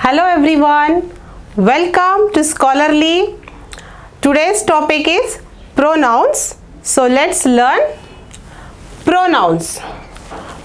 Hello everyone, welcome to Scholarly. Today's topic is pronouns. So let's learn pronouns.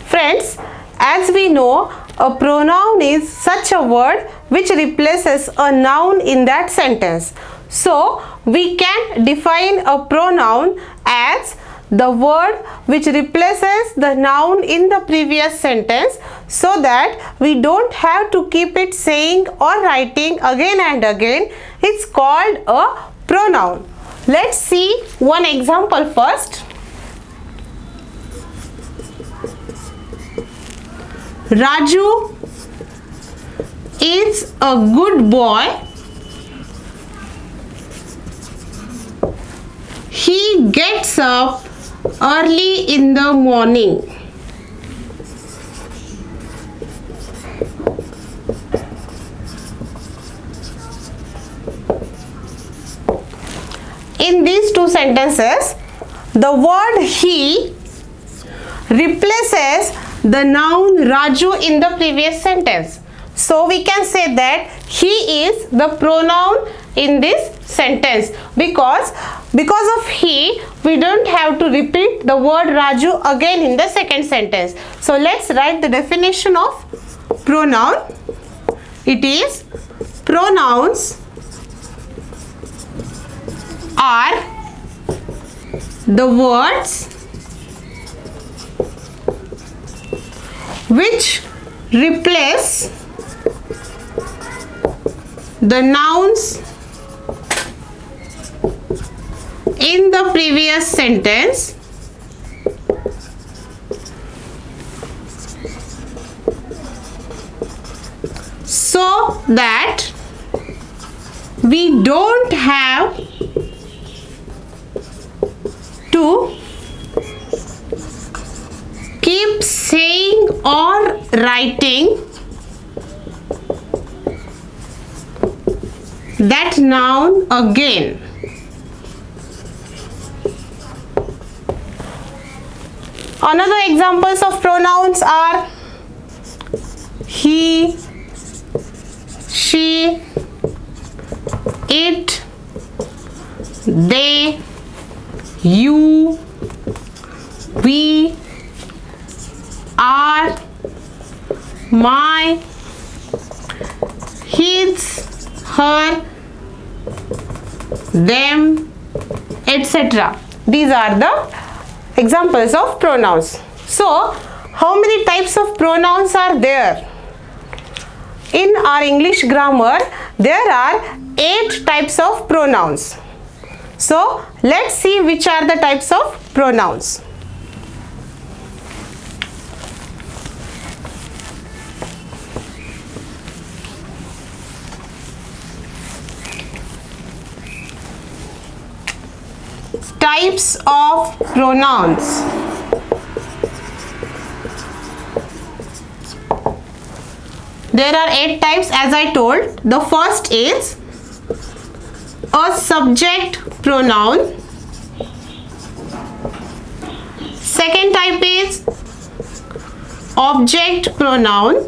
Friends, as we know, a pronoun is such a word which replaces a noun in that sentence. So we can define a pronoun as the word which replaces the noun in the previous sentence, so that we don't have to keep it saying or writing again and again. It's called a pronoun. Let's see one example first. Raju is a good boy. He gets up early in the morning. In these two sentences, the word he replaces the noun Raju in the previous sentence. So we can say that he is the pronoun in this sentence because of he, we don't have to repeat the word Raju again in the second sentence. So let's write the definition of pronoun. It is pronouns are the words which replace the nouns in the previous sentence so that we don't have to keep saying or writing that noun again. Another examples of pronouns are he, she, it, they, you, we, are, my, his, her, them, etc. These are the examples of pronouns. So, how many types of pronouns are there? In our English grammar, there are 8 types of pronouns. So, let's see which are the types of pronouns. Types of pronouns. There are 8 types as I told. The first is a subject pronoun. Second type is object pronoun.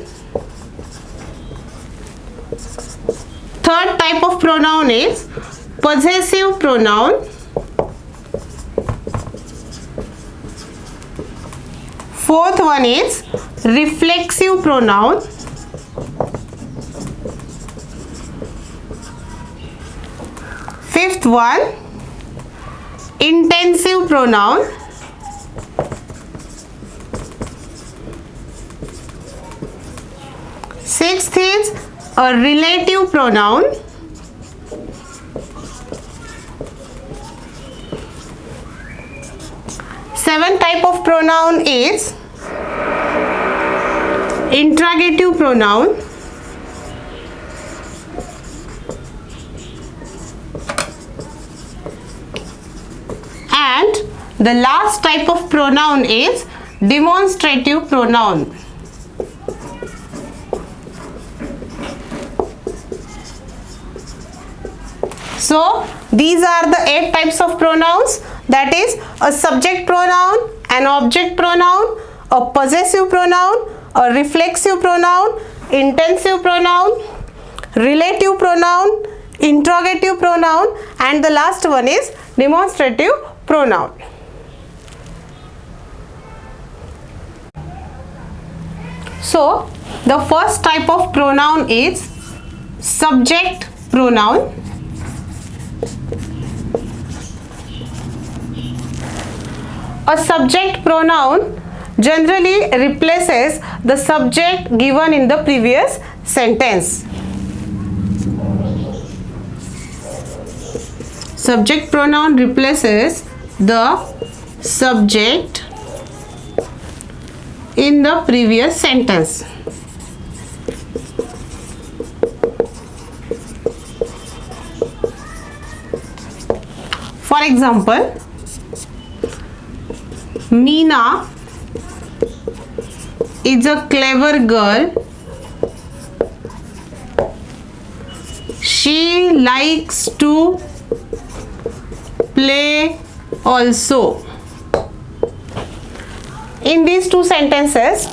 Third type of pronoun is possessive pronoun. Fourth one is reflexive pronoun. Fifth one, intensive pronoun. Sixth is a relative pronoun. Seventh type of pronoun is interrogative pronoun. And the last type of pronoun is demonstrative pronoun. So these are the 8 types of pronouns, that is a subject pronoun, an object pronoun, a possessive pronoun, a reflexive pronoun, intensive pronoun, relative pronoun, interrogative pronoun, and the last one is demonstrative pronoun. So the first type of pronoun is subject pronoun. A subject pronoun generally replaces the subject given in the previous sentence. Subject pronoun replaces the subject in the previous sentence. For example, Meena is a clever girl. She likes to play also. In these two sentences,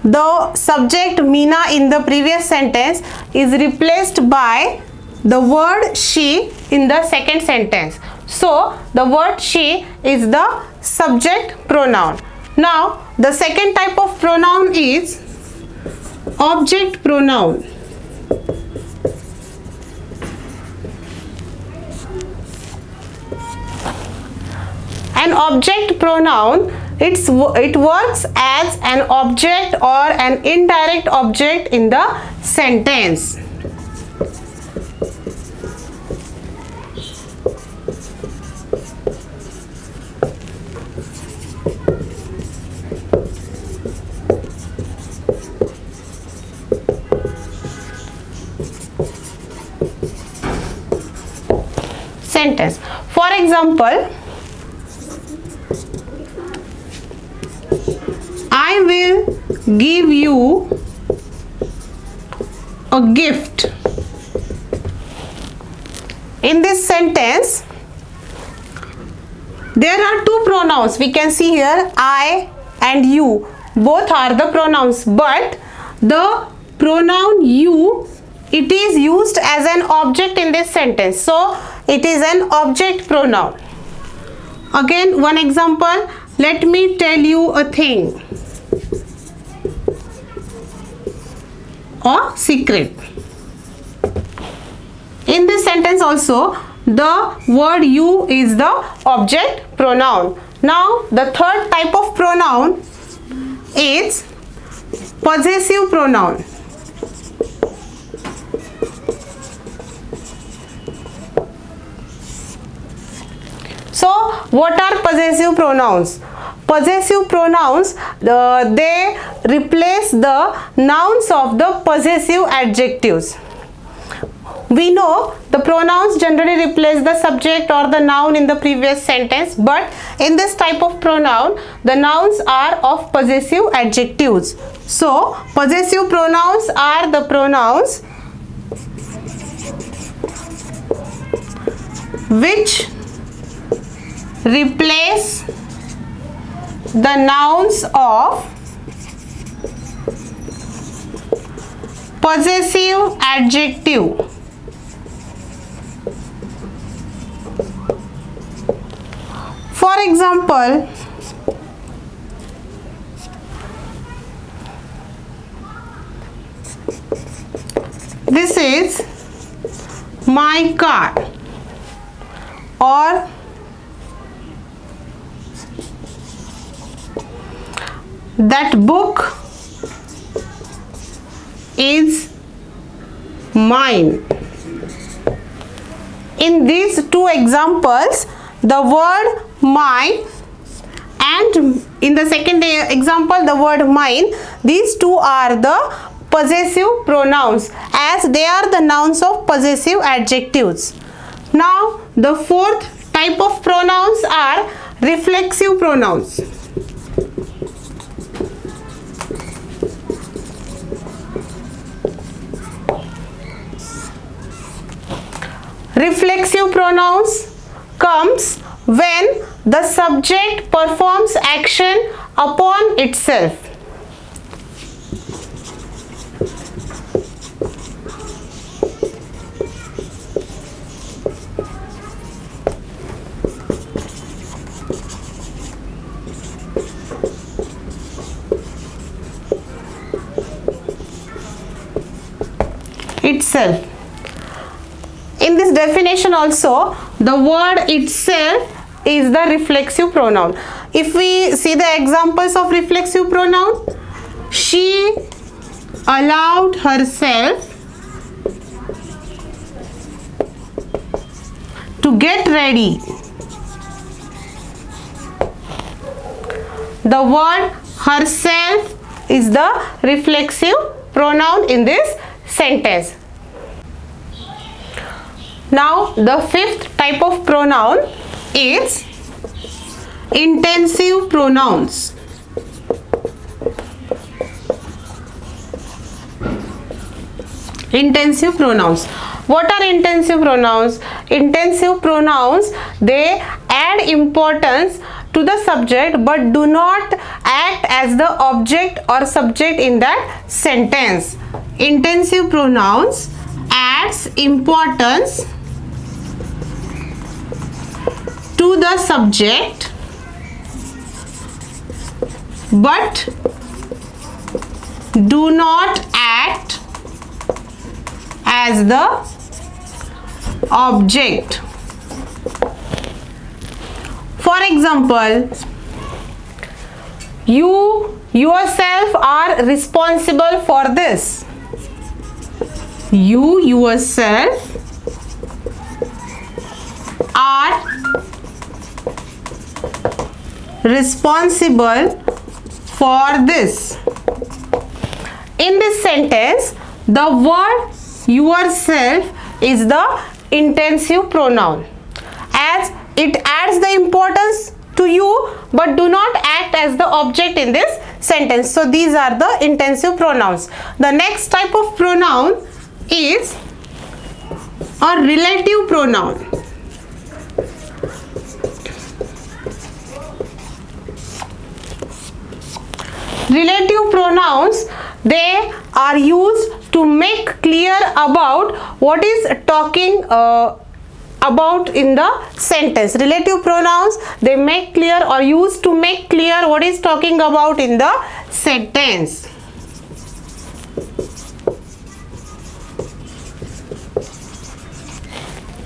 the subject Meena in the previous sentence is replaced by the word she in the second sentence. So the word she is the subject pronoun. Now the second type of pronoun is object pronoun. An object pronoun, it works as an object or an indirect object in the sentence. Sentence. For example, I will give you a gift. In this sentence, there are two pronouns. We can see here I and you. Both are the pronouns, but the pronoun you, it is used as an object in this sentence. So it is an object pronoun. Again, one example. Let me tell you a thing or secret. In this sentence also, the word you is the object pronoun. Now the third type of pronoun is possessive pronoun. So what are possessive pronouns? Possessive pronouns, they replace the nouns of the possessive adjectives. We know the pronouns generally replace the subject or the noun in the previous sentence, but in this type of pronoun, the nouns are of possessive adjectives. So possessive pronouns are the pronouns which replace the nouns of possessive adjective. For example, this is my car, or that book is mine. In these two examples, the word mine and in the second example the word mine, these two are the possessive pronouns as they are the nouns of possessive adjectives. Now the fourth type of pronouns are reflexive pronouns. Reflexive pronouns comes when the subject performs action upon itself. itself. In this definition also, the word itself is the reflexive pronoun. If we see the examples of reflexive pronoun, she allowed herself to get ready. The word herself is the reflexive pronoun in this sentence. Now the fifth type of pronoun is intensive pronouns. Intensive pronouns. What are intensive pronouns? Intensive pronouns, they add importance to the subject but do not act as the object or subject in that sentence. Intensive pronouns adds importance to the subject but do not act as the object. For example, you yourself are responsible for this. You yourself are responsible for this. In this sentence, the word yourself is the intensive pronoun, as it adds the importance to you but do not act as the object in this sentence. So these are the intensive pronouns. The next type of pronoun is a relative pronoun. Relative pronouns, they are used to make clear about what is talking about in the sentence. Relative pronouns, they make clear or used to make clear what is talking about in the sentence.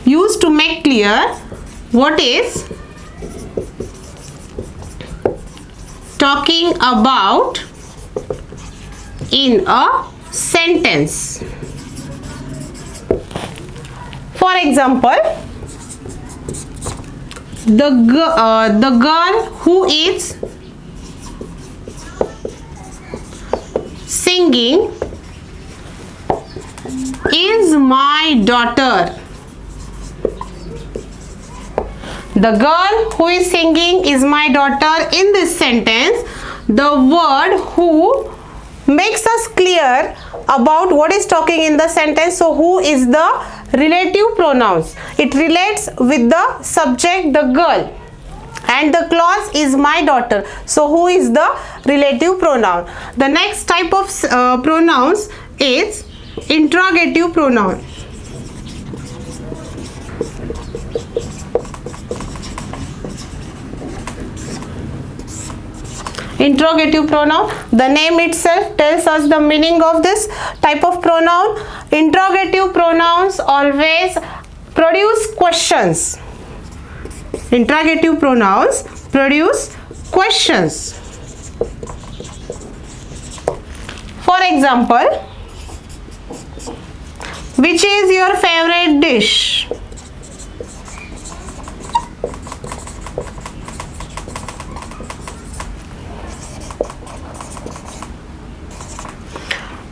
Used to make clear what is talking about in a sentence. For example, the girl who is singing is my daughter. The girl who is singing is my daughter. In this sentence, the word who makes us clear about what is talking in the sentence. So who is the relative pronouns? It relates with the subject, the girl, and the clause is my daughter. So who is the relative pronoun? The next type of pronouns is interrogative pronoun. Interrogative pronoun, the name itself tells us the meaning of this type of pronoun. Interrogative pronouns always produce questions. Interrogative pronouns produce questions. For example, which is your favorite dish?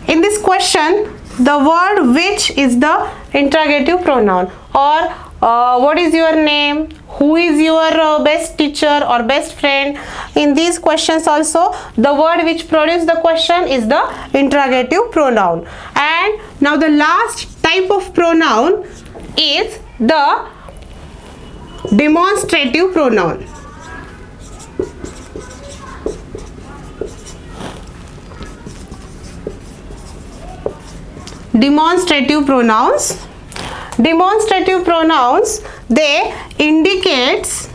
In this question, the word which is the interrogative pronoun, or what is your name, who is your best teacher or best friend. In these questions also, the word which produces the question is the interrogative pronoun. And now the last type of pronoun is the demonstrative pronoun. Demonstrative pronouns. Demonstrative pronouns, they indicates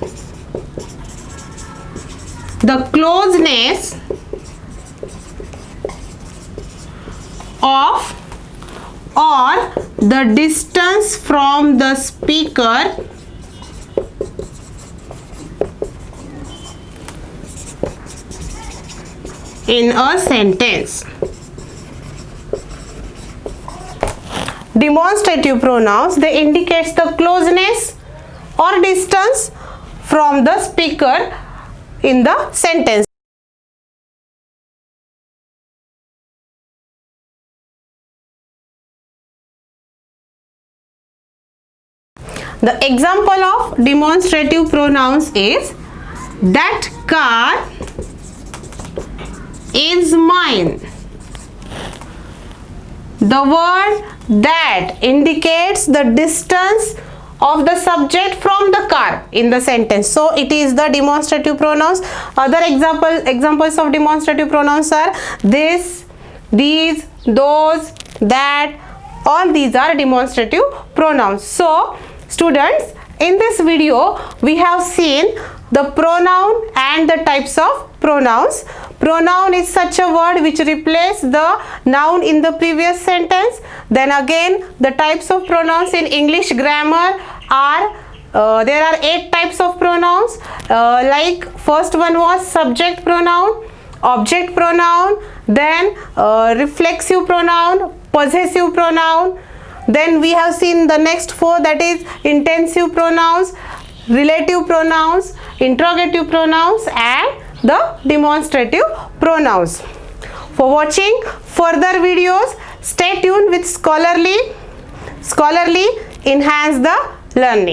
the closeness of or the distance from the speaker in a sentence. Demonstrative pronouns, they indicates the closeness or distance from the speaker in the sentence. The example of demonstrative pronouns is, that car is mine. The word that indicates the distance of the subject from the car in the sentence. So it is the demonstrative pronouns. Other examples of demonstrative pronouns are this, these, those, that. All these are demonstrative pronouns. So students, in this video we have seen the pronoun and the types of pronouns. Pronoun is such a word which replaces the noun in the previous sentence. Then again, the types of pronouns in English grammar are, there are 8 types of pronouns. Like first one was subject pronoun, object pronoun, then reflexive pronoun, possessive pronoun. Then we have seen the next 4, that is intensive pronouns, relative pronouns, interrogative pronouns, and the demonstrative pronouns. For watching further videos, stay tuned with Scholarly. Scholarly enhance the learning.